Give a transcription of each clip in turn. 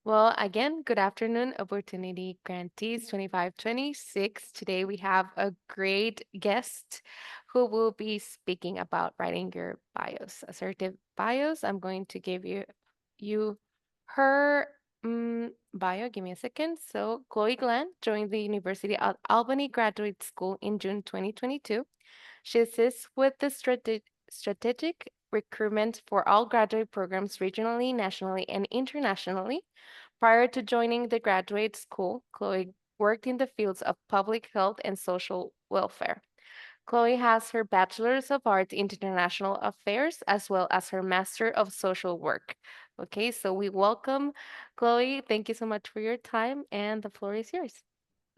Well, again, good afternoon, Opportunity Grantees 2526. Today we have a great guest who will be speaking about writing your bios, assertive bios. I'm going to give you her bio. Give me a second. So, Chloe Glenn joined the University of Albany Graduate School in June 2022. She assists with the strategic recruitment for all graduate programs regionally, nationally, and internationally. Prior to joining the graduate school, Chloe worked in the fields of public health and social welfare. Chloe has her Bachelor's of Arts in International Affairs as well as her Master of Social Work. Okay, so we welcome Chloe. Thank you so much for your time, and the floor is yours.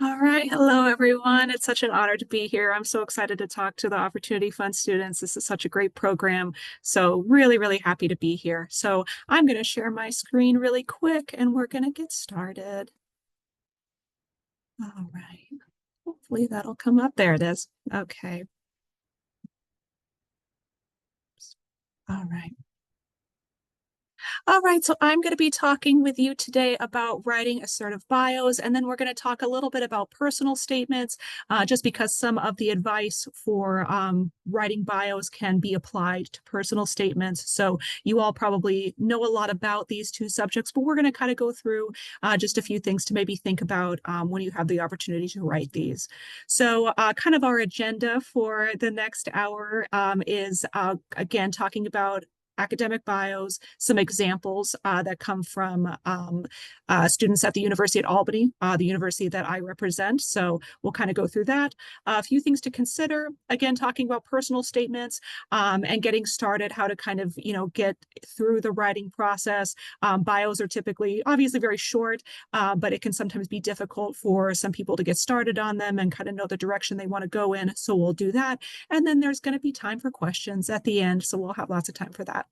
All right. Hello, everyone. It's such an honor to be here. I'm so excited to talk to the Opportunity Fund students. This is such a great program. So really, really happy to be here. So I'm going to share my screen really quick and we're going to get started. All right. Hopefully that'll come up. There it is. Okay. All right. All right, so I'm going to be talking with you today about writing assertive bios, and then we're going to talk a little bit about personal statements, just because some of the advice for writing bios can be applied to personal statements. So you all probably know a lot about these two subjects, but we're going to kind of go through just a few things to maybe think about when you have the opportunity to write these. So kind of our agenda for the next hour is, again, talking about academic bios, some examples that come from students at the University at Albany, the university that I represent. So we'll kind of go through that. A few things to consider, again, talking about personal statements and getting started, how to kind of, get through the writing process. Bios are typically, obviously very short, but it can sometimes be difficult for some people to get started on them and kind of know the direction they want to go in. So we'll do that. And then there's going to be time for questions at the end. So we'll have lots of time for that.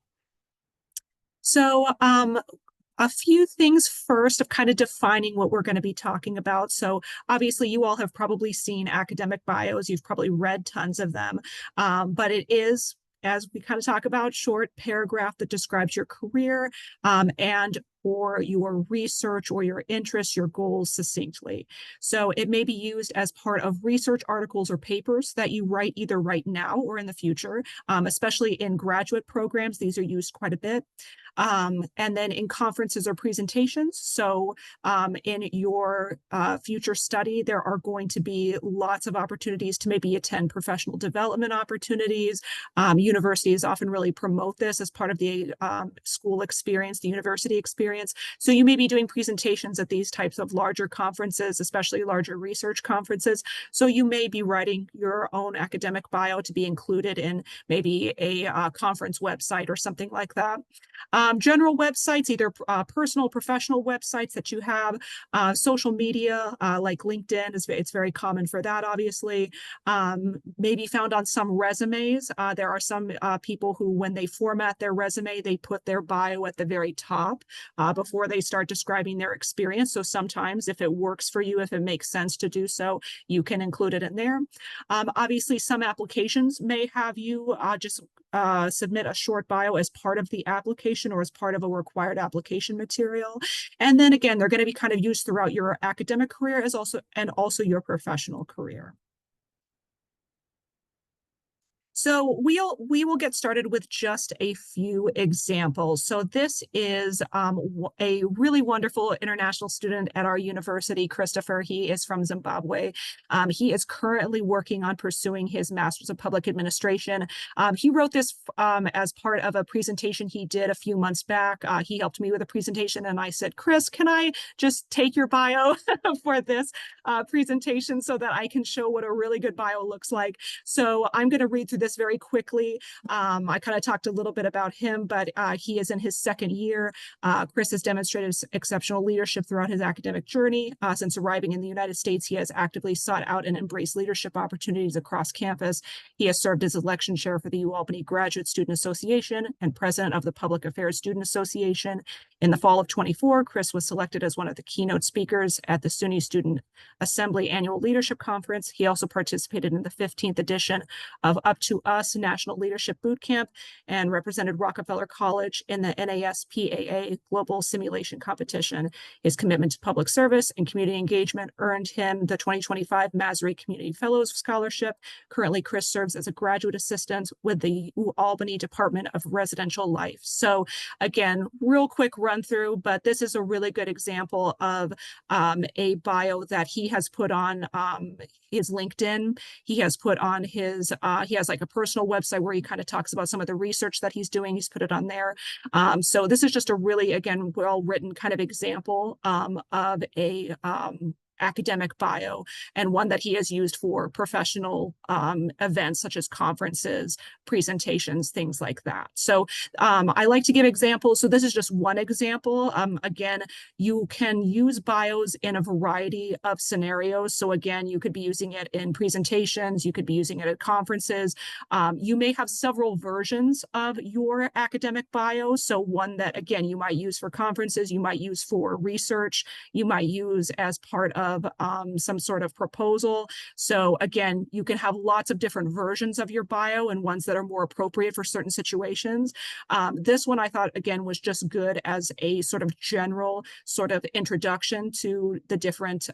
So a few things first of kind of defining what we're going to be talking about. So obviously you all have probably seen academic bios. You've probably read tons of them, but it is, as we kind of talk about, short paragraph that describes your career and or your research or your interests, your goals succinctly. So it may be used as part of research articles or papers that you write either right now or in the future, especially in graduate programs. These are used quite a bit. And then in conferences or presentations. So in your future study, there are going to be lots of opportunities to maybe attend professional development opportunities. Universities often really promote this as part of the school experience, the university experience. So you may be doing presentations at these types of larger conferences, especially larger research conferences. So you may be writing your own academic bio to be included in maybe a conference website or something like that. General websites, either personal, professional websites that you have, social media like LinkedIn, it's very common for that, obviously. Maybe found on some resumes. There are some people who, when they format their resume, they put their bio at the very top before they start describing their experience. So sometimes if it works for you, if it makes sense to do so, you can include it in there. Obviously, some applications may have you just submit a short bio as part of the application or as part of a required application material. And then again, they're going to be kind of used throughout your academic career as also your professional career. So we will get started with just a few examples. So this is a really wonderful international student at our university, Christopher. He is from Zimbabwe. He is currently working on pursuing his Master's of Public Administration. He wrote this as part of a presentation he did a few months back. He helped me with a presentation and I said, Chris, can I just take your bio for this presentation so that I can show what a really good bio looks like? So I'm going to read through this very quickly. I kind of talked a little bit about him, but he is in his second year. Chris has demonstrated exceptional leadership throughout his academic journey. Since arriving in the United States, he has actively sought out and embraced leadership opportunities across campus. He has served as election chair for the UAlbany Graduate Student Association and president of the Public Affairs Student Association. In the fall of 24, Chris was selected as one of the keynote speakers at the SUNY Student Assembly Annual Leadership Conference. He also participated in the 15th edition of Up to US National Leadership Bootcamp and represented Rockefeller College in the NASPAA Global Simulation Competition. His commitment to public service and community engagement earned him the 2025 Masry Community Fellows Scholarship. Currently, Chris serves as a graduate assistant with the Albany Department of Residential Life. So again, real quick run through, but this is a really good example of a bio that he has put on his LinkedIn. He has put on his, he has like a personal website where he kind of talks about some of the research that he's doing. He's put it on there. So this is just a really, again, well-written kind of example of a academic bio, and one that he has used for professional events such as conferences, presentations, things like that. So I like to give examples. So this is just one example. Again, you can use bios in a variety of scenarios. So again, you could be using it in presentations, you could be using it at conferences. You may have several versions of your academic bio. So one that, again, you might use for conferences, you might use for research, you might use as part of some sort of proposal. So again, you can have lots of different versions of your bio and ones that are more appropriate for certain situations. This one I thought, again, was just good as a sort of general sort of introduction to the different,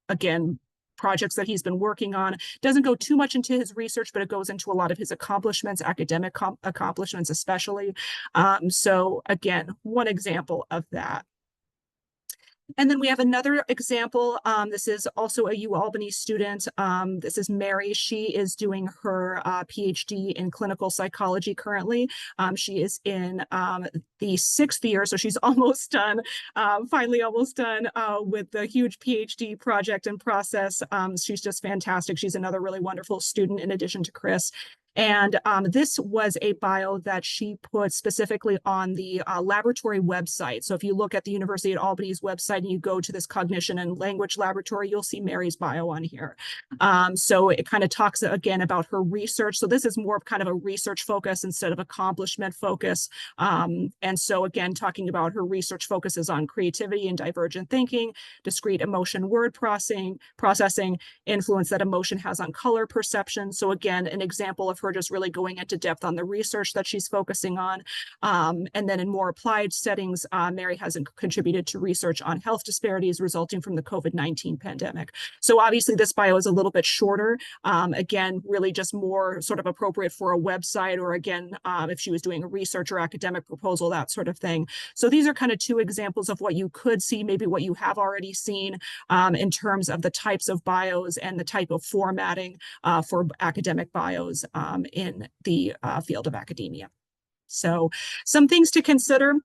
again, projects that he's been working on. Doesn't go too much into his research, but it goes into a lot of his accomplishments, academic accomplishments especially. So again, one example of that. And then we have another example. This is also a UAlbany student. This is Mary. She is doing her PhD in clinical psychology currently. She is in the 6th year, so she's almost done, finally almost done with the huge PhD project and process. She's just fantastic. She's another really wonderful student in addition to Chris. And this was a bio that she put specifically on the laboratory website. So if you look at the University at Albany's website and you go to this cognition and language laboratory, you'll see Mary's bio on here. So it kind of talks again about her research. So this is more of kind of a research focus instead of accomplishment focus. And so again, talking about her research focuses on creativity and divergent thinking, discrete emotion word processing, influence that emotion has on color perception. So again, an example of her just really going into depth on the research that she's focusing on. And then in more applied settings, Mary has contributed to research on health disparities resulting from the COVID-19 pandemic. So obviously this bio is a little bit shorter. Again, really just more sort of appropriate for a website, or again, if she was doing a research or academic proposal, that sort of thing. So these are kind of two examples of what you could see, maybe what you have already seen in terms of the types of bios and the type of formatting for academic bios in the field of academia. So some things to consider.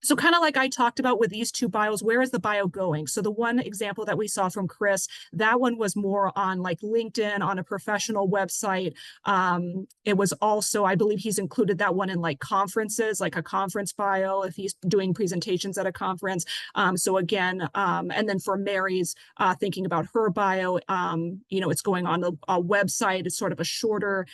So kind of like I talked about with these two bios, where is the bio going? So the one example that we saw from Chris, that one was more on like LinkedIn, on a professional website. It was also, I believe he's included that one in like conferences, like a conference bio, if he's doing presentations at a conference. So again, and then for Mary's, thinking about her bio, you know, it's going on a website. It's sort of a shorter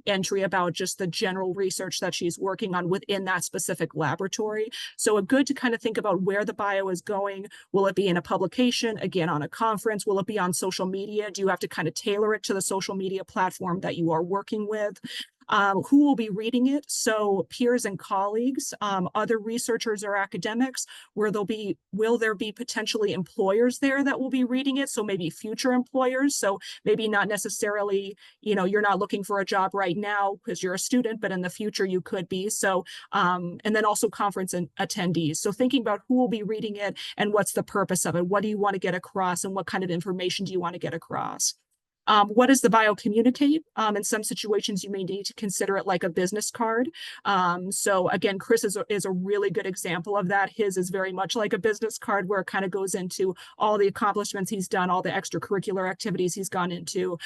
entry about just the general research that she's working on within that specific laboratory. So a good to kind of think about where the bio is going. Will it be in a publication, again, on a conference? Will it be on social media? Do you have to kind of tailor it to the social media platform that you are working with? Who will be reading it? So peers and colleagues, other researchers or academics, will there be potentially employers there that will be reading it? So maybe future employers. So maybe not necessarily, you know, you're not looking for a job right now because you're a student, but in the future you could be. So, and then also conference attendees. So thinking about who will be reading it and what's the purpose of it? What do you want to get across, and what kind of information do you want to get across? What does the bio communicate? In some situations, you may need to consider it like a business card. So again, Chris is a really good example of that. His is very much like a business card, where it kind of goes into all the accomplishments he's done, all the extracurricular activities he's gone into,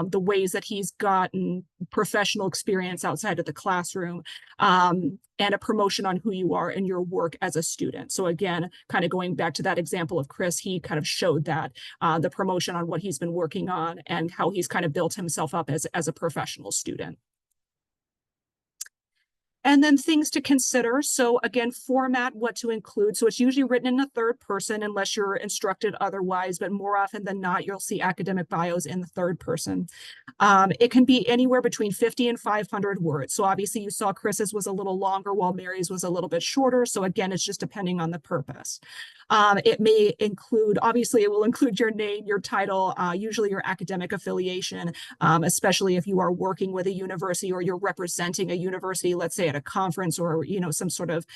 the ways that he's gotten professional experience outside of the classroom, and a promotion on who you are in your work as a student. So again, kind of going back to that example of Chris, he kind of showed that the promotion on what he's been working on and how he's kind of built himself up as a professional student. And then things to consider. So again, format, what to include. So it's usually written in the third person unless you're instructed otherwise, but more often than not, you'll see academic bios in the third person. It can be anywhere between 50 and 500 words. So obviously you saw Chris's was a little longer while Mary's was a little bit shorter. So again, it's just depending on the purpose. It may include, obviously it will include your name, your title, usually your academic affiliation, especially if you are working with a university or you're representing a university, let's say at a conference or, some sort of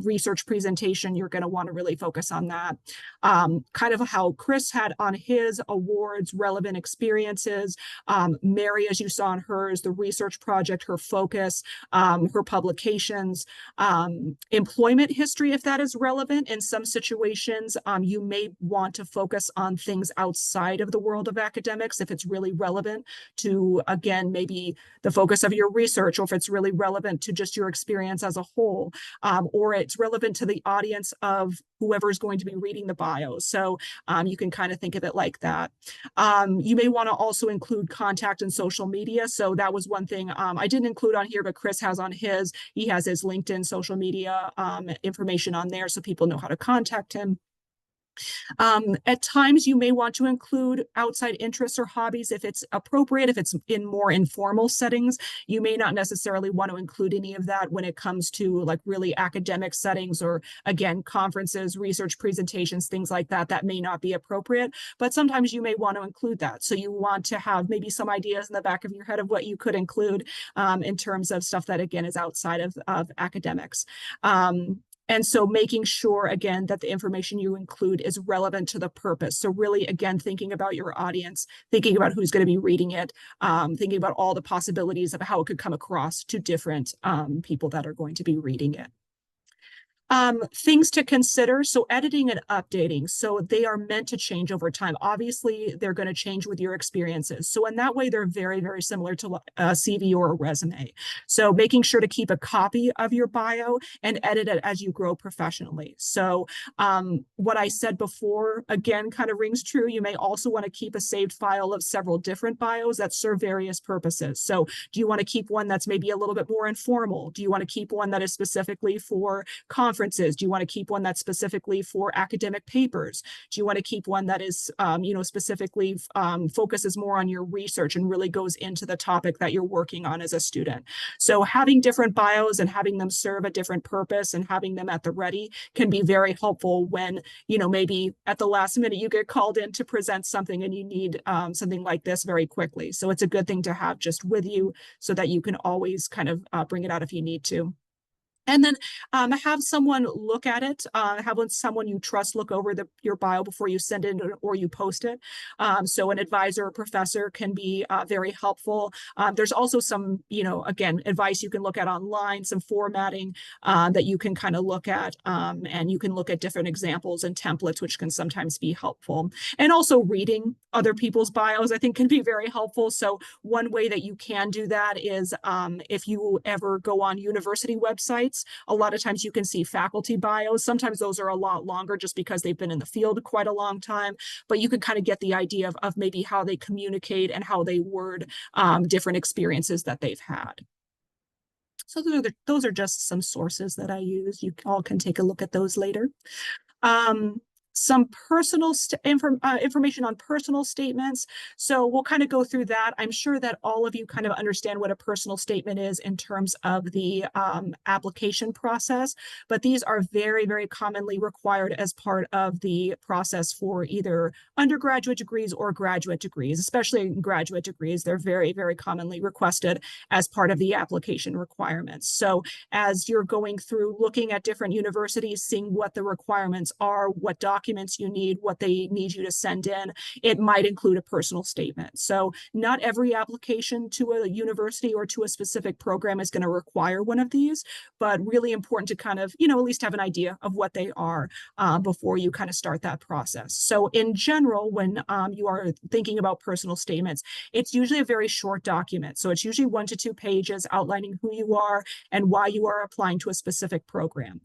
research presentation, you're going to want to really focus on that. Kind of how Chris had on his awards, relevant experiences. Mary, as you saw on hers, the research project, her focus, her publications, employment history, if that is relevant. In some situations, you may want to focus on things outside of the world of academics if it's really relevant to, again, maybe the focus of your research, or if it's really relevant to just your experience as a whole, or it's relevant to the audience of whoever is going to be reading the bio. So you can kind of think of it like that. You may want to also include contact and social media. So that was one thing I didn't include on here, but Chris has on his. He has his LinkedIn social media information on there so people know how to contact him. At times, you may want to include outside interests or hobbies if it's appropriate. If it's in more informal settings, you may not necessarily want to include any of that when it comes to like really academic settings or, again, conferences, research presentations, things like that. That may not be appropriate, but sometimes you may want to include that. So you want to have maybe some ideas in the back of your head of what you could include in terms of stuff that, again, is outside of academics. And so making sure, again, that the information you include is relevant to the purpose. So really, again, thinking about your audience, thinking about who's going to be reading it, thinking about all the possibilities of how it could come across to different people that are going to be reading it. Things to consider. So editing and updating. So they are meant to change over time. Obviously, they're going to change with your experiences. So in that way, they're very, very similar to a CV or a resume. So making sure to keep a copy of your bio and edit it as you grow professionally. So what I said before, again, kind of rings true. You may also want to keep a saved file of several different bios that serve various purposes. So do you want to keep one that's maybe a little bit more informal? Do you want to keep one that is specifically for conferences? Do you want to keep one that's specifically for academic papers? Do you want to keep one that is, specifically focuses more on your research and really goes into the topic that you're working on as a student? So having different bios and having them serve a different purpose and having them at the ready can be very helpful when, maybe at the last minute you get called in to present something and you need something like this very quickly. So it's a good thing to have just with you so that you can always kind of bring it out if you need to. And then have someone look at it, have someone you trust look over your bio before you send it or you post it. So an advisor or professor can be very helpful. There's also some, again, advice you can look at online, some formatting that you can kind of look at, and you can look at different examples and templates, which can sometimes be helpful. And also reading other people's bios, I think, can be very helpful. So one way that you can do that is if you ever go on university websites, a lot of times you can see faculty bios. Sometimes those are a lot longer just because they've been in the field quite a long time, but you can kind of get the idea of maybe how they communicate and how they word different experiences that they've had. So those are just some sources that I use. You all can take a look at those later. Some personal information on personal statements. So we'll kind of go through that. I'm sure that all of you kind of understand what a personal statement is in terms of the application process, but these are very, very commonly required as part of the process for either undergraduate degrees or graduate degrees, especially in graduate degrees. They're very, very commonly requested as part of the application requirements. So as you're going through looking at different universities, seeing what the requirements are, what documents you need, what they need you to send in, it might include a personal statement. So not every application to a university or to a specific program is going to require one of these, but really important to kind of, at least have an idea of what they are before you kind of start that process. So in general, when you are thinking about personal statements, it's usually a very short document. So it's usually 1 to 2 pages outlining who you are and why you are applying to a specific program.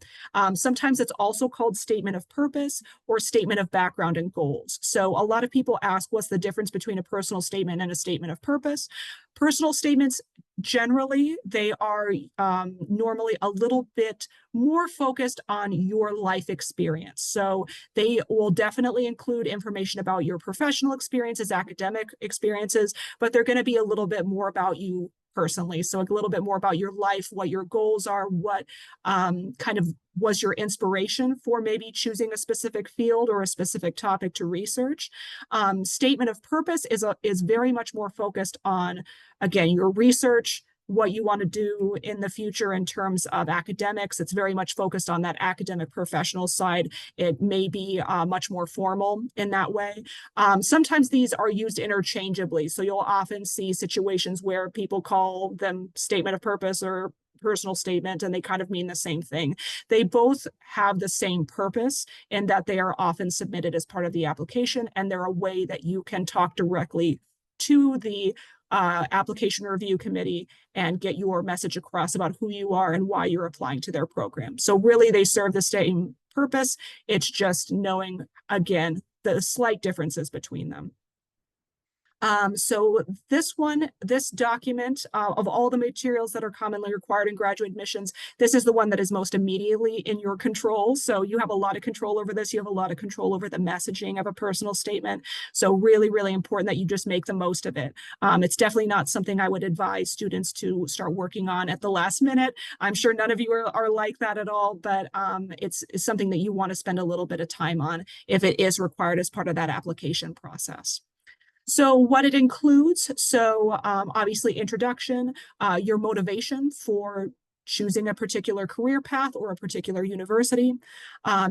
Sometimes it's also called statement of purpose, or statement of background and goals. So a lot of people ask, what's the difference between a personal statement and a statement of purpose? Personal statements, generally, they are normally a little bit more focused on your life experience. So they will definitely include information about your professional experiences, academic experiences, but they're going to be a little bit more about you personally. So a little bit more about your life, what your goals are, what kind of was your inspiration for maybe choosing a specific field or a specific topic to research. Statement of purpose is very much more focused on, again, your research, what you want to do in the future in terms of academics. It's very much focused on that academic professional side. It may be much more formal in that way. Sometimes these are used interchangeably. So you'll often see situations where people call them statement of purpose or personal statement, and they kind of mean the same thing. They both have the same purpose in that they are often submitted as part of the application, and they're a way that you can talk directly to the application review committee and get your message across about who you are and why you're applying to their program. So really, they serve the same purpose. It's just knowing, again, the slight differences between them. So this document of all the materials that are commonly required in graduate admissions, this is the one that is most immediately in your control. So you have a lot of control over this. You have a lot of control over the messaging of a personal statement. So really, really important that you just make the most of it. It's definitely not something I would advise students to start working on at the last minute. I'm sure none of you are like that at all, but it's something that you want to spend a little bit of time on if it is required as part of that application process. So what it includes, so obviously introduction, your motivation for choosing a particular career path or a particular university,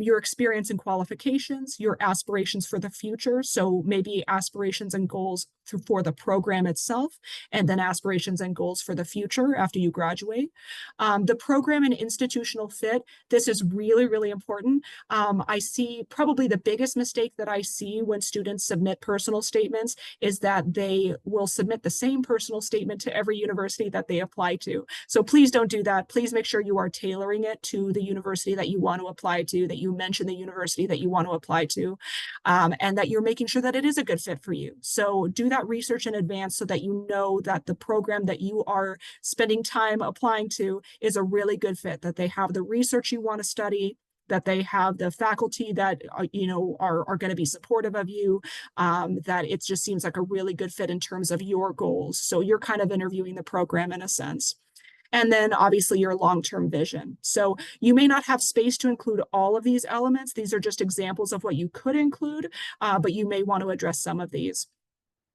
your experience and qualifications, your aspirations for the future. So maybe aspirations and goals for the program itself, and then aspirations and goals for the future after you graduate. The program and institutional fit, this is really, really important. I see probably the biggest mistake that I see when students submit personal statements is that they will submit the same personal statement to every university that they apply to. So please don't do that. Please make sure you are tailoring it to the university that you want to apply to, that you mention the university that you want to apply to, and that you're making sure that it is a good fit for you. So do that research in advance so that you know that the program that you are spending time applying to is a really good fit, that they have the research you want to study, that they have the faculty that are going to be supportive of you, that it just seems like a really good fit in terms of your goals. So you're kind of interviewing the program in a sense. And then obviously your long-term vision. So you may not have space to include all of these elements. These are just examples of what you could include, but you may want to address some of these.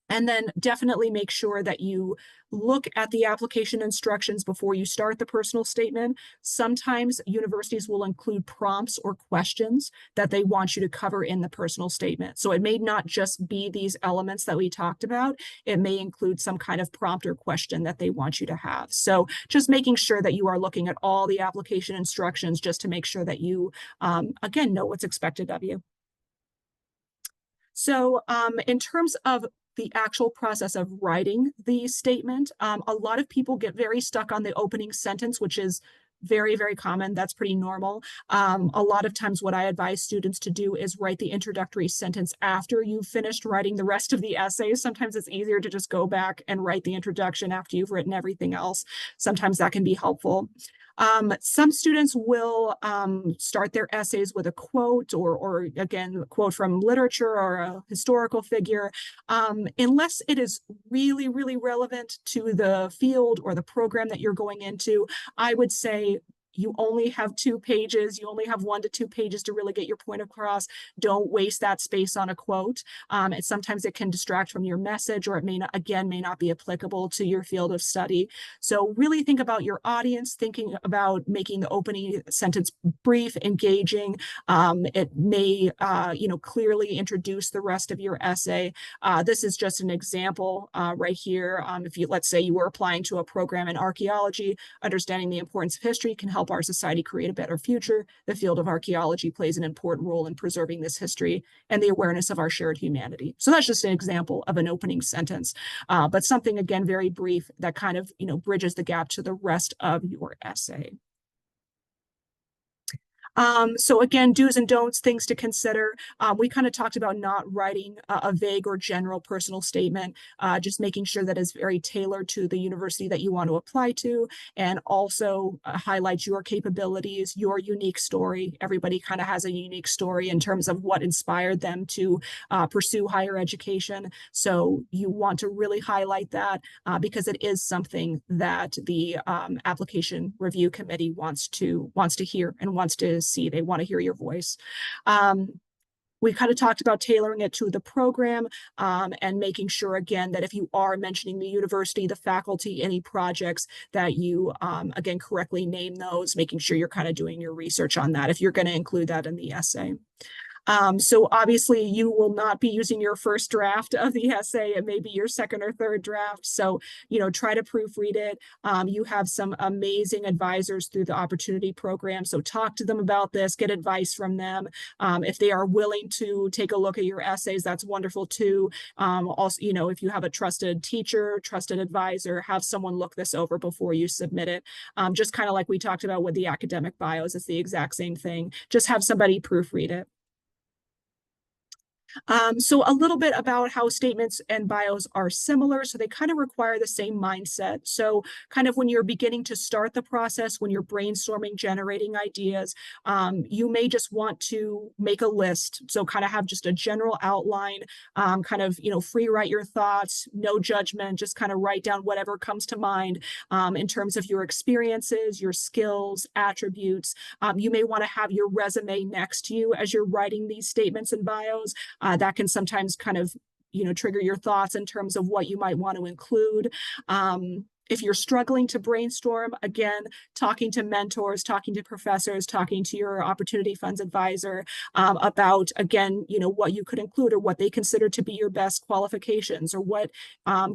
And then definitely make sure that you look at the application instructions before you start the personal statement. Sometimes universities will include prompts or questions that they want you to cover in the personal statement. So it may not just be these elements that we talked about. It may include some kind of prompt or question that they want you to have. So just making sure that you are looking at all the application instructions just to make sure that you, again, know what's expected of you. So in terms of the actual process of writing the statement, a lot of people get very stuck on the opening sentence, which is very, very common. That's pretty normal. A lot of times what I advise students to do is write the introductory sentence after you've finished writing the rest of the essay. Sometimes it's easier to just go back and write the introduction after you've written everything else. Sometimes that can be helpful. Some students will start their essays with a quote or again, a quote from literature or a historical figure. Unless it is really, really relevant to the field or the program that you're going into, I would say you only have 2 pages. You only have 1 to 2 pages to really get your point across. Don't waste that space on a quote. And sometimes it can distract from your message, or it may not be applicable to your field of study. So really think about your audience, thinking about making the opening sentence brief, engaging. It may, clearly introduce the rest of your essay. This is just an example right here. Let's say you were applying to a program in archaeology, understanding the importance of history can help our society create a better future. The field of archaeology plays an important role in preserving this history and the awareness of our shared humanity. So that's just an example of an opening sentence, but something, again, very brief that kind of, bridges the gap to the rest of your essay. So again, do's and don'ts, things to consider. We kind of talked about not writing a vague or general personal statement, just making sure that it's very tailored to the university that you want to apply to, and also highlight your capabilities, your unique story. Everybody kind of has a unique story in terms of what inspired them to pursue higher education. So you want to really highlight that because it is something that the application review committee wants to hear and wants to see. They want to hear your voice. We kind of talked about tailoring it to the program and making sure, again, that if you are mentioning the university, the faculty, any projects, that you, again, correctly name those, making sure you're kind of doing your research on that if you're going to include that in the essay. So obviously you will not be using your first draft of the essay. It may be your second or third draft. So, try to proofread it. You have some amazing advisors through the Opportunity Program. So talk to them about this, get advice from them. If they are willing to take a look at your essays, that's wonderful too. Also, if you have a trusted teacher, trusted advisor, have someone look this over before you submit it. Just kind of like we talked about with the academic bios, it's the exact same thing. Just have somebody proofread it. So a little bit about how statements and bios are similar. So they kind of require the same mindset. So kind of when you're beginning to start the process, when you're brainstorming, generating ideas, you may just want to make a list. So kind of have just a general outline, kind of, free write your thoughts, no judgment, just kind of write down whatever comes to mind in terms of your experiences, your skills, attributes. You may want to have your resume next to you as you're writing these statements and bios. That can sometimes kind of, trigger your thoughts in terms of what you might want to include. If you're struggling to brainstorm, again, talking to mentors, talking to professors, talking to your Opportunity Funds advisor about, again, what you could include or what they consider to be your best qualifications or what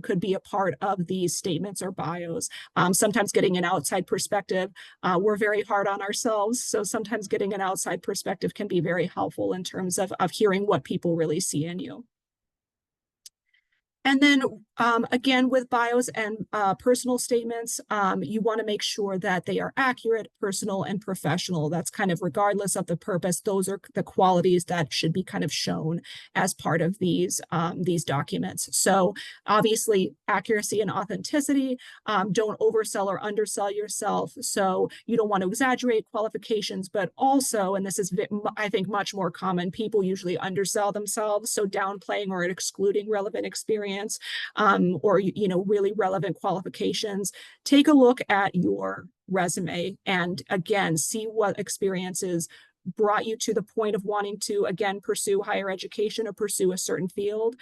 could be a part of these statements or bios. Sometimes getting an outside perspective, we're very hard on ourselves. So sometimes getting an outside perspective can be very helpful in terms of hearing what people really see in you. And then again, with bios and personal statements, you want to make sure that they are accurate, personal, and professional. That's kind of regardless of the purpose. Those are the qualities that should be kind of shown as part of these documents. So obviously, accuracy and authenticity. Don't oversell or undersell yourself. So you don't want to exaggerate qualifications, but also, and this is, I think, much more common, people usually undersell themselves. So downplaying or excluding relevant experience or really relevant qualifications. Take a look at your resume and again see what experiences brought you to the point of wanting to again pursue higher education or pursue a certain field.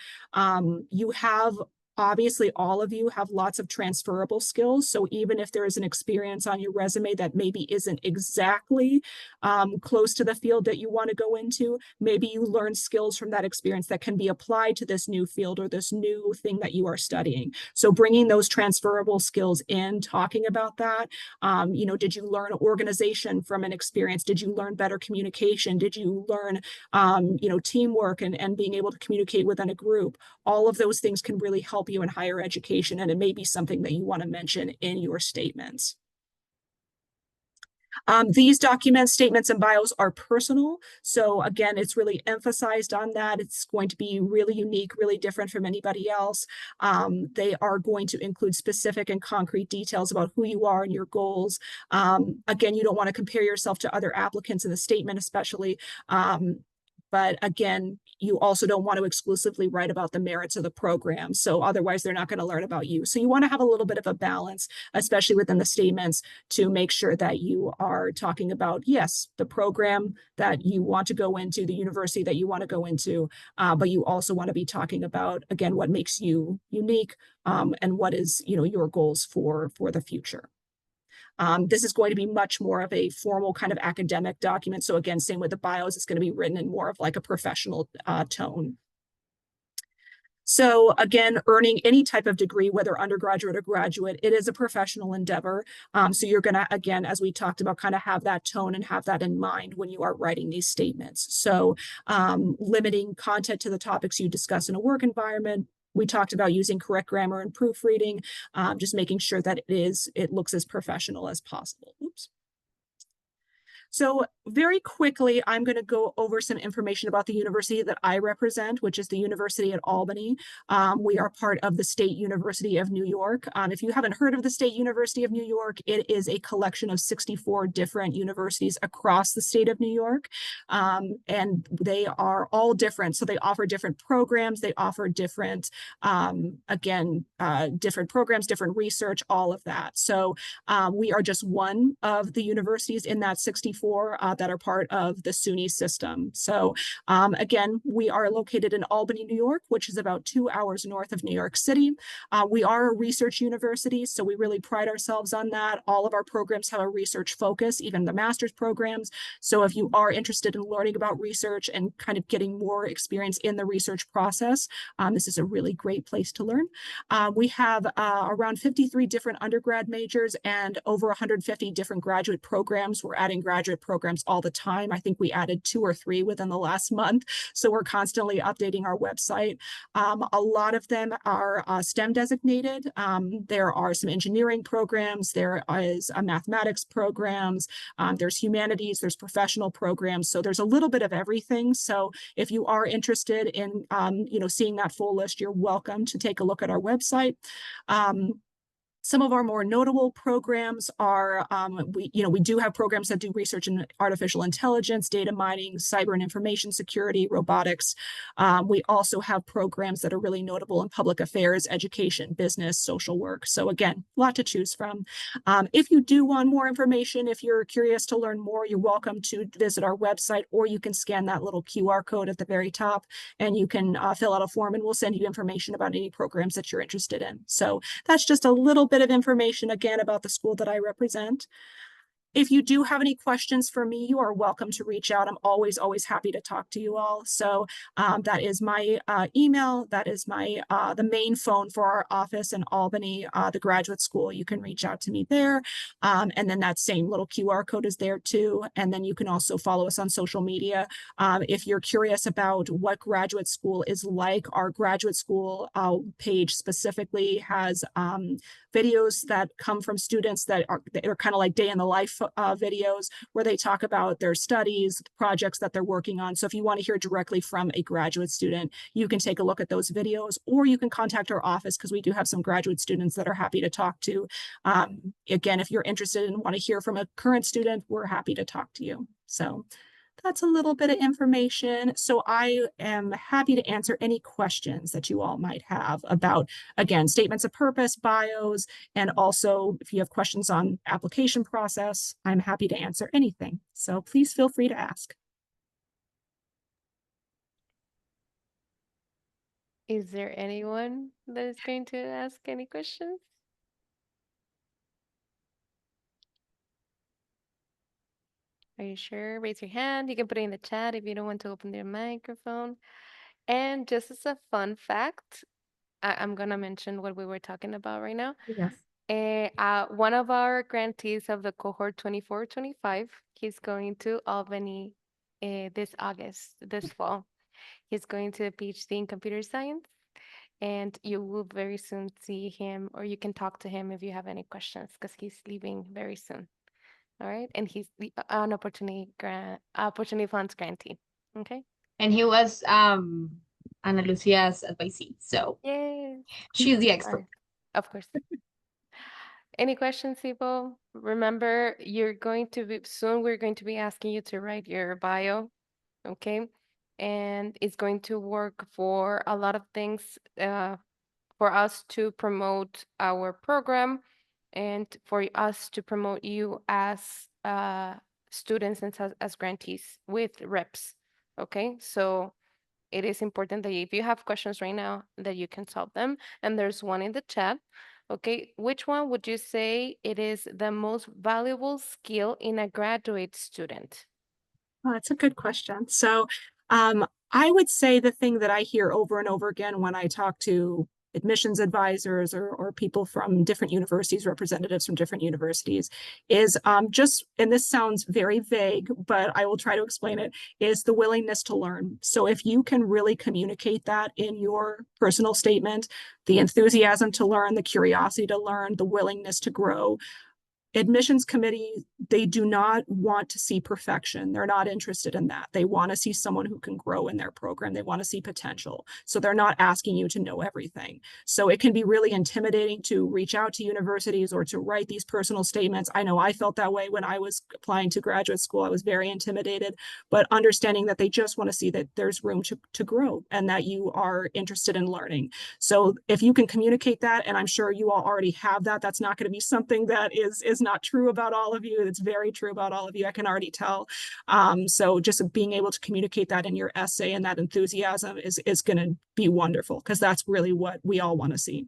You have obviously all of you have lots of transferable skills. So even if there is an experience on your resume that maybe isn't exactly close to the field that you want to go into, maybe you learn skills from that experience that can be applied to this new field or this new thing that you are studying. So bringing those transferable skills in, talking about that, did you learn organization from an experience? Did you learn better communication? Did you learn, teamwork and being able to communicate within a group? All of those things can really help you in higher education, and it may be something that you want to mention in your statements. These documents, statements, and bios are personal. So again, it's really emphasized on that. It's going to be really unique, really different from anybody else. They are going to include specific and concrete details about who you are and your goals. Again, you don't want to compare yourself to other applicants in the statement, especially. But again, you also don't want to exclusively write about the merits of the program. So otherwise, they're not going to learn about you. So you want to have a little bit of a balance, especially within the statements, to make sure that you are talking about, yes, the program that you want to go into, the university that you want to go into, but you also want to be talking about, again, what makes you unique and what is, your goals for the future. This is going to be much more of a formal kind of academic document. So again, same with the bios, it's going to be written in more of like a professional tone. So again, earning any type of degree, whether undergraduate or graduate, it is a professional endeavor. So you're going to, again, as we talked about, kind of have that tone and have that in mind when you are writing these statements. So limiting content to the topics you discuss in a work environment. We talked about using correct grammar and proofreading, just making sure that it looks as professional as possible. Oops. So very quickly, I'm going to go over some information about the university that I represent, which is the University at Albany. We are part of the State University of New York. If you haven't heard of the State University of New York, it is a collection of 64 different universities across the state of New York. And they are all different. So they offer different programs, they offer different, different programs, different research, all of that. So we are just one of the universities in that 64 that are part of the SUNY system. So again, we are located in Albany, New York, which is about 2 hours north of New York City. We are a research university, so we really pride ourselves on that. All of our programs have a research focus, even the master's programs. So if you are interested in learning about research and kind of getting more experience in the research process, this is a really great place to learn. We have around 53 different undergrad majors and over 150 different graduate programs. We're adding graduate programs all the time. I think we added 2 or 3 within the last month. So we're constantly updating our website. A lot of them are STEM designated. There are some engineering programs. There is a mathematics programs. There's humanities. There's professional programs. So there's a little bit of everything. So if you are interested in, seeing that full list, you're welcome to take a look at our website. Some of our more notable programs are, we do have programs that do research in artificial intelligence, data mining, cyber and information security, robotics. We also have programs that are really notable in public affairs, education, business, social work. So again, a lot to choose from. If you do want more information, if you're curious to learn more, you're welcome to visit our website, or you can scan that little QR code at the very top and you can fill out a form and we'll send you information about any programs that you're interested in. So that's just a little bit of information again about the school that I represent. If you do have any questions for me, you are welcome to reach out. I'm always happy to talk to you all. So that is my email. That is my the main phone for our office in Albany, the graduate school. You can reach out to me there. And then that same little QR code is there too. And then you can also follow us on social media. If you're curious about what graduate school is like, our graduate school page specifically has videos that come from students that are kind of like day in the life videos where they talk about their studies, projects that they're working on. So if you want to hear directly from a graduate student, you can take a look at those videos, or you can contact our office because we do have some graduate students that are happy to talk to. Again, if you're interested and want to hear from a current student, we're happy to talk to you. So that's a little bit of information. So I am happy to answer any questions that you all might have about, again, statements of purpose, bios, and also if you have questions on application process, I'm happy to answer anything. So please feel free to ask. Is there anyone that is going to ask any questions? Are you sure? Raise your hand. You can put it in the chat if you don't want to open your microphone. And just as a fun fact, I'm gonna mention what we were talking about right now. Yes. One of our grantees of the cohort 24-25, he's going to Albany this August, this fall. He's going to a PhD in computer science, and you will very soon see him, or you can talk to him if you have any questions, because he's leaving very soon. All right, and he's an opportunity funds grantee. Okay. And he was Ana Lucia's advisee, so Yes. she's the All right. expert. Of course. Any questions, people? Remember, you're going to be soon. We're going to be asking you to write your bio, okay? And it's going to work for a lot of things for us to promote our program and for us to promote you as students and as grantees with reps, okay? So it is important that if you have questions right now, that you can solve them. And there's one in the chat. Okay, which one would you say it is the most valuable skill in a graduate student? Oh, that's a good question. So I would say the thing that I hear over and over again when I talk to admissions advisors or people from different universities, representatives from different universities, is just, and this sounds very vague, but I will try to explain it, is the willingness to learn. So if you can really communicate that in your personal statement, the enthusiasm to learn, the curiosity to learn, the willingness to grow, admissions committee, they do not want to see perfection. They're not interested in that. They want to see someone who can grow in their program. They want to see potential. So they're not asking you to know everything. So it can be really intimidating to reach out to universities or to write these personal statements. I know I felt that way when I was applying to graduate school. I was very intimidated, but understanding that they just want to see that there's room to grow and that you are interested in learning. So if you can communicate that, and I'm sure you all already have that, that's not going to be something that is not true about all of you. It's very true about all of you. I can already tell. So just being able to communicate that in your essay and that enthusiasm is going to be wonderful, because that's really what we all want to see.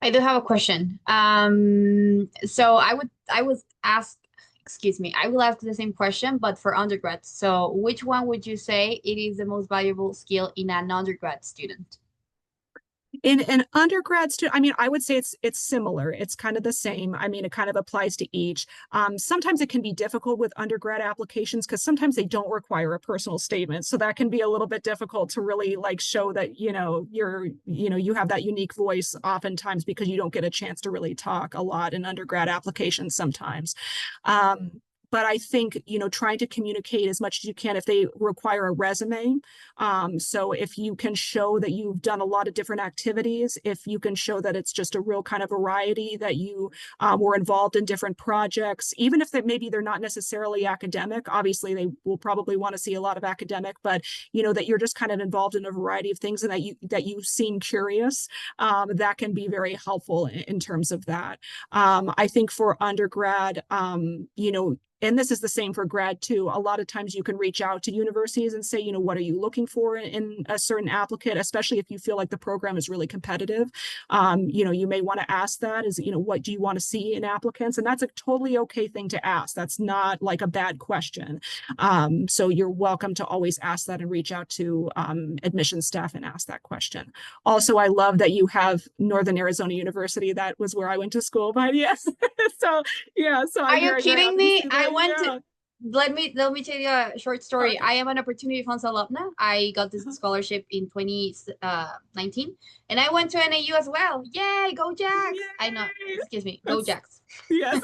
I do have a question. So I would ask, excuse me, I will ask the same question, but for undergrad. So which one would you say it is the most valuable skill in an undergrad student? In an undergrad student, I mean, I would say it's similar. It's kind of the same. I mean, it kind of applies to each. Sometimes it can be difficult with undergrad applications because sometimes they don't require a personal statement. So that can be a little bit difficult to really like show that, you have that unique voice oftentimes, because you don't get a chance to really talk a lot in undergrad applications sometimes. But I think, trying to communicate as much as you can if they require a resume. So if you can show that you've done a lot of different activities, if you can show that it's just a real kind of variety, that you were involved in different projects, even if maybe they're not necessarily academic. Obviously, they will probably want to see a lot of academic, but that you're just kind of involved in a variety of things and that you seem curious. That can be very helpful in terms of that. I think for undergrad, and this is the same for grad too. A lot of times you can reach out to universities and say, what are you looking for in a certain applicant, especially if you feel like the program is really competitive. You may want to ask that is, what do you want to see in applicants? And that's a totally okay thing to ask. That's not like a bad question. So you're welcome to always ask that and reach out to admissions staff and ask that question. Also, I love that you have Northern Arizona University. That was where I went to school, but yes. So yeah, so Are I'm you very, very kidding happy to me? see I that. went Yeah. to let me tell you a short story. Okay. I am an Opportunity Funds alumna. I got this scholarship in 2019, and I went to NAU as well. Yay, go Jacks! I know, Yay! excuse me, go Jacks. Yes.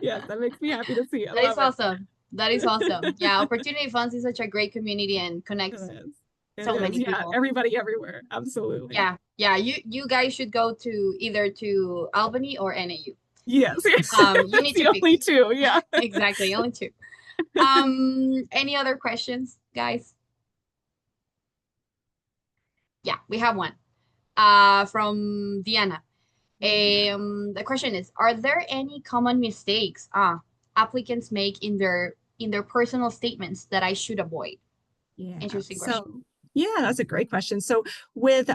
Yes, that makes me happy to see. I That is love it. awesome. That is awesome. Yeah, Opportunity Funds is such a great community and It connects is. It so is. many Yeah, people. everybody everywhere. Absolutely. Yeah. You guys should go to either to Albany or NAU. Yes. You need The to pick. only two. Yeah. Exactly, only two. Any other questions, guys? Yeah, we have one. From Diana. The question is, are there any common mistakes applicants make in their personal statements that I should avoid? Yeah. Interesting question. So yeah, that's a great question. So with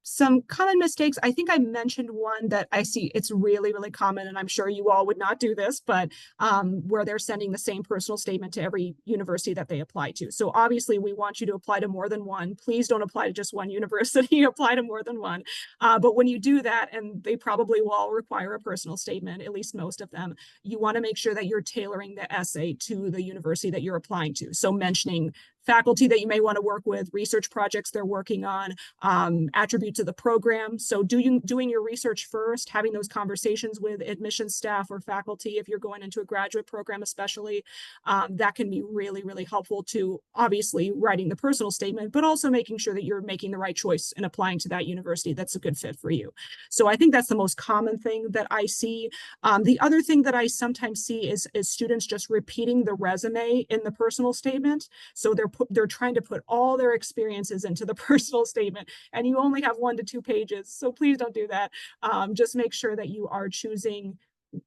some common mistakes, I think I mentioned one that I see it's really, really common, and I'm sure you all would not do this, but where they're sending the same personal statement to every university that they apply to. So obviously we want you to apply to more than one. Please don't apply to just one university, apply to more than one. But when you do that, and they probably will all require a personal statement, at least most of them, you want to make sure that you're tailoring the essay to the university that you're applying to. So mentioning faculty that you may want to work with, research projects they're working on, attributes of the program. So doing your research first, having those conversations with admissions staff or faculty if you're going into a graduate program especially, that can be really, really helpful to obviously writing the personal statement, but also making sure that you're making the right choice and applying to that university that's a good fit for you. So I think that's the most common thing that I see. The other thing that I sometimes see is students just repeating the resume in the personal statement. So they're trying to put all their experiences into the personal statement, and you only have 1 to 2 pages. So please don't do that. Just make sure that you are choosing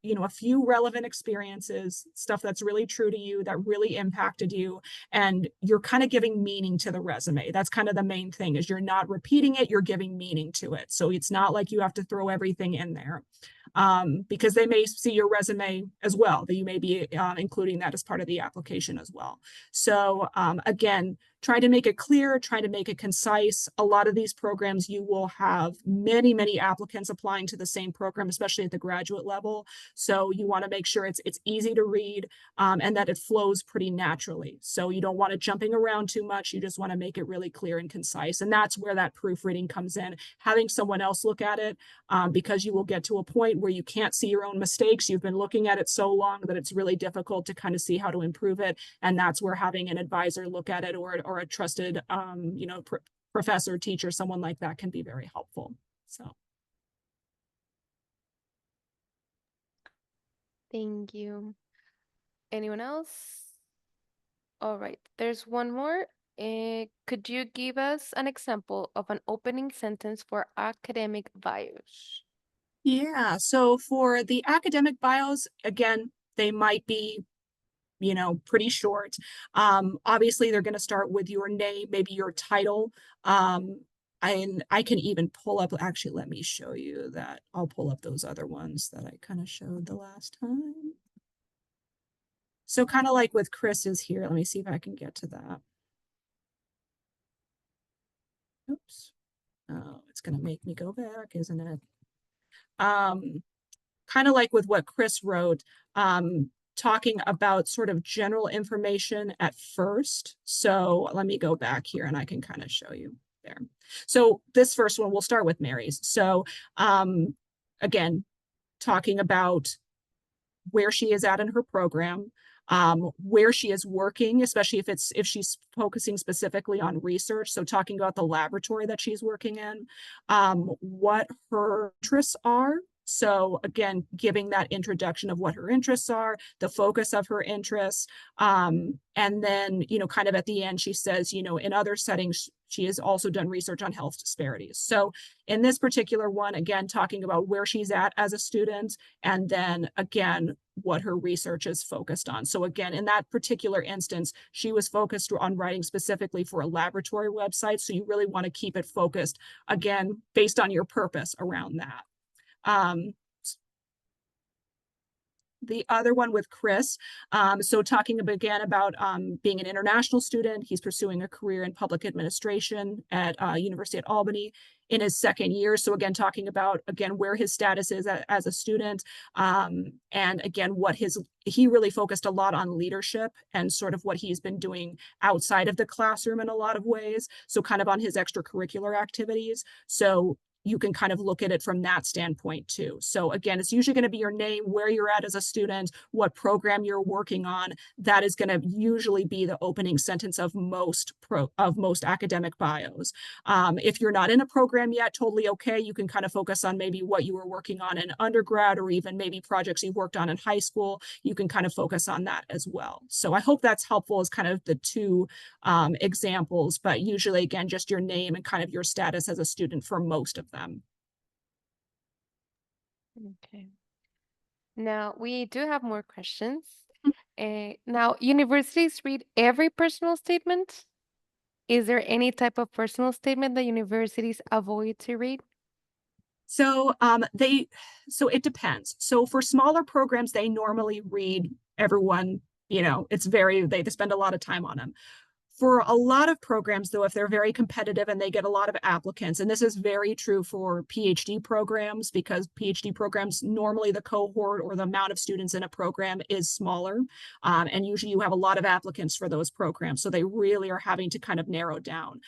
a few relevant experiences, stuff that's really true to you, that really impacted you, and you're kind of giving meaning to the resume. That's kind of the main thing, is you're not repeating it, you're giving meaning to it. So it's not like you have to throw everything in there. Because they may see your resume as well, that you may be including that as part of the application as well. So again, try to make it clear, try to make it concise. A lot of these programs, you will have many, many applicants applying to the same program, especially at the graduate level. So you want to make sure it's easy to read, and that it flows pretty naturally. So you don't want it jumping around too much. You just want to make it really clear and concise. And that's where that proofreading comes in. Having someone else look at it, because you will get to a point where you can't see your own mistakes. You've been looking at it so long that it's really difficult to kind of see how to improve it. And that's where having an advisor look at it, or a trusted, professor, teacher, someone like that can be very helpful. So. Thank you. Anyone else? All right, there's one more. Could you give us an example of an opening sentence for academic bios? Yeah, so for the academic bios, again, they might be, pretty short. Obviously, they're going to start with your name, maybe your title. And I can even pull up, actually, let me show you that. I'll pull up those other ones that I kind of showed the last time. So kind of like with Chris's here, let me see if I can get to that. Oops. Oh, it's going to make me go back, isn't it? Kind of like with what Chris wrote, talking about sort of general information at first. So let me go back here and I can kind of show you there. So this first one, we'll start with Mary's. So again, talking about where she is at in her program, where she is working, especially if she's focusing specifically on research. So talking about the laboratory that she's working in, what her interests are. So again, giving that introduction of what her interests are, the focus of her interests. And then, kind of at the end, she says, in other settings, she has also done research on health disparities. So in this particular one, again, talking about where she's at as a student, and then again, what her research is focused on. So again, in that particular instance, she was focused on writing specifically for a laboratory website. So you really want to keep it focused, again, based on your purpose around that. The other one with Chris, so talking again about being an international student, he's pursuing a career in public administration at University at Albany in his second year. So again, talking about, again, where his status is as a student, and again, he really focused a lot on leadership and sort of what he's been doing outside of the classroom in a lot of ways. So kind of on his extracurricular activities. So you can kind of look at it from that standpoint too. So again, it's usually going to be your name, where you're at as a student, what program you're working on. That is going to usually be the opening sentence of most academic bios. If you're not in a program yet, totally okay. You can kind of focus on maybe what you were working on in undergrad, or even maybe projects you worked on in high school. You can kind of focus on that as well. So I hope that's helpful as kind of the two examples, but usually, again, just your name and kind of your status as a student for most of them. Okay. Now, we do have more questions. Now, universities read every personal statement. Is there any type of personal statement that universities avoid to read? So it depends. So for smaller programs, they normally read everyone, they spend a lot of time on them. For a lot of programs, though, if they're very competitive and they get a lot of applicants, and this is very true for PhD programs, because PhD programs, normally the cohort or the amount of students in a program is smaller. And usually you have a lot of applicants for those programs. So they really are having to kind of narrow down.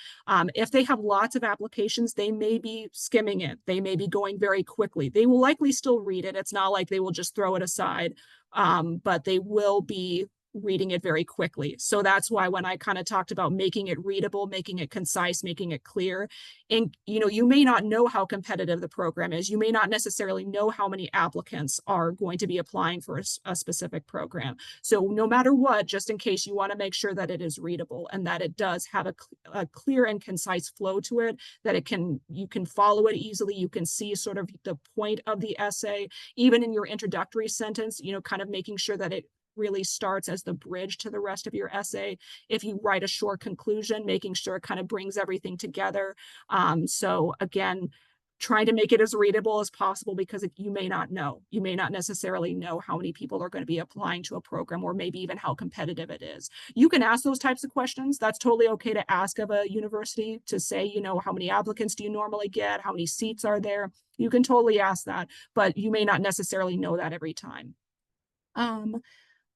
If they have lots of applications, they may be skimming it. They may be going very quickly. They will likely still read it. It's not like they will just throw it aside, but they will be reading it very quickly. So that's why when I kind of talked about making it readable, making it concise, making it clear, and you may not know how competitive the program is. You may not necessarily know how many applicants are going to be applying for a specific program. So no matter what, just in case, you want to make sure that it is readable and that it does have a clear and concise flow to it, that you can follow it easily. You can see sort of the point of the essay, even in your introductory sentence, kind of making sure that it really starts as the bridge to the rest of your essay. If you write a short conclusion, making sure it kind of brings everything together. So again, trying to make it as readable as possible because you may not know. You may not necessarily know how many people are going to be applying to a program or maybe even how competitive it is. You can ask those types of questions. That's totally okay to ask of a university to say, you know, how many applicants do you normally get? How many seats are there? You can totally ask that, but you may not necessarily know that every time. Let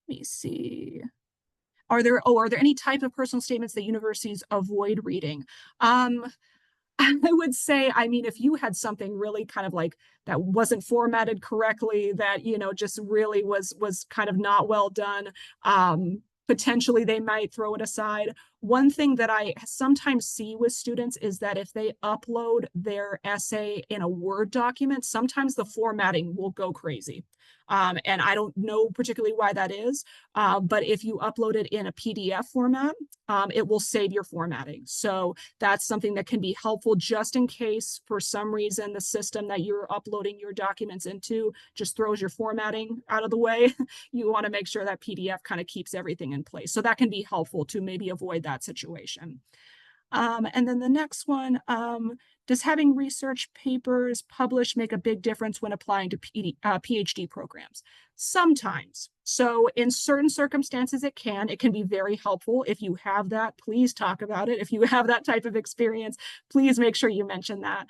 me see. Are there any type of personal statements that universities avoid reading? I would say, I mean, if you had something really kind of like that wasn't formatted correctly, that, you know, just really was kind of not well done, potentially they might throw it aside. One thing that I sometimes see with students is that if they upload their essay in a Word document, sometimes the formatting will go crazy. And I don't know particularly why that is, but if you upload it in a PDF format, it will save your formatting. So that's something that can be helpful just in case for some reason the system that you're uploading your documents into just throws your formatting out of the way. You want to make sure that PDF kind of keeps everything in place. So that can be helpful to maybe avoid that situation. And then the next one, does having research papers published make a big difference when applying to PhD programs? Sometimes. So in certain circumstances, it can be very helpful. If you have that, please talk about it. If you have that type of experience, please make sure you mention that.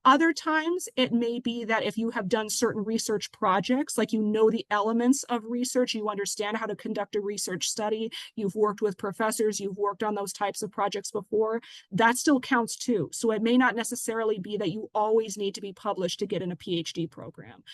Other times, it may be that if you have done certain research projects, like you know the elements of research, you understand how to conduct a research study, you've worked with professors, you've worked on those types of projects before, that still counts too. So it may not necessarily be that you always need to be published to get in a PhD program.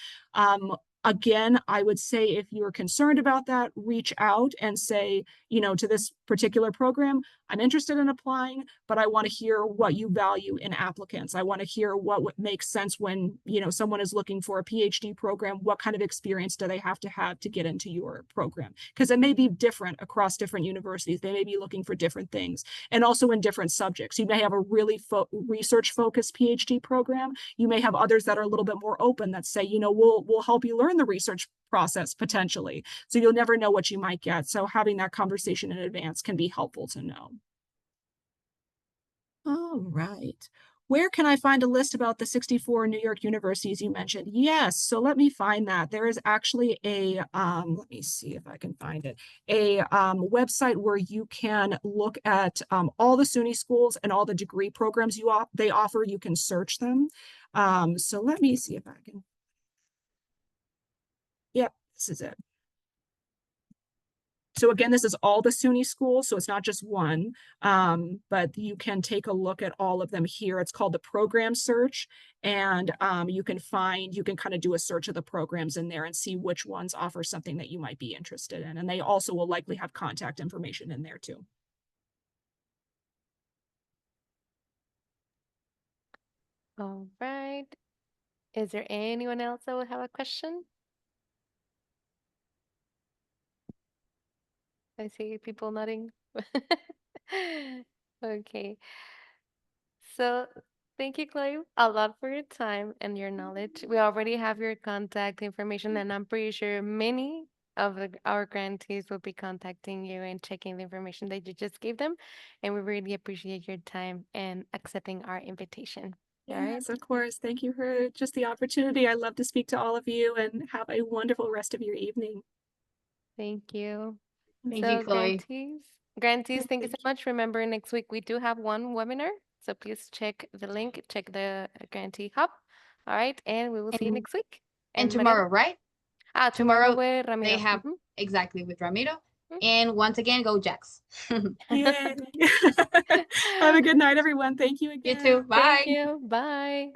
Again, I would say if you're concerned about that, reach out and say, you know, to this particular program, I'm interested in applying, but I want to hear what you value in applicants. I want to hear what makes sense when, you know, someone is looking for a PhD program. What kind of experience do they have to get into your program? Because it may be different across different universities. They may be looking for different things, and also in different subjects. You may have a really research-focused PhD program. You may have others that are a little bit more open that say, you know, we'll help you learn the research process potentially. So you'll never know what you might get. So having that conversation in advance can be helpful to know. All right. Where can I find a list about the 64 New York universities you mentioned? Yes, so let me find that. There is actually a, let me see if I can find it, a website where you can look at all the SUNY schools and all the degree programs they offer. You can search them. So let me see if I can. Yep, this is it. So again, this is all the SUNY schools, so it's not just one, but you can take a look at all of them here. It's called the program search, and you can kind of do a search of the programs in there and see which ones offer something that you might be interested in. And they also will likely have contact information in there too. All right. Is there anyone else that would have a question? I see people nodding. Okay. So thank you, Chloe, a lot for your time and your knowledge. We already have your contact information, and I'm pretty sure many of our grantees will be contacting you and checking the information that you just gave them. And we really appreciate your time and accepting our invitation. All right. Yes, of course. Thank you for just the opportunity. I love to speak to all of you, and have a wonderful rest of your evening. Thank you. Thank you, So Chloe. grantees, thank you so much. Remember, next week we do have one webinar. So please check the link, check the grantee hub. All right. And we will see you And next week. and And Mariana? tomorrow, right? Tomorrow Tomorrow with they Ramiro. have exactly with Ramiro. Mhm. And once again, go Jacks. Yay. Have a good night, everyone. Thank you You too. again. Thank Bye. you. Bye.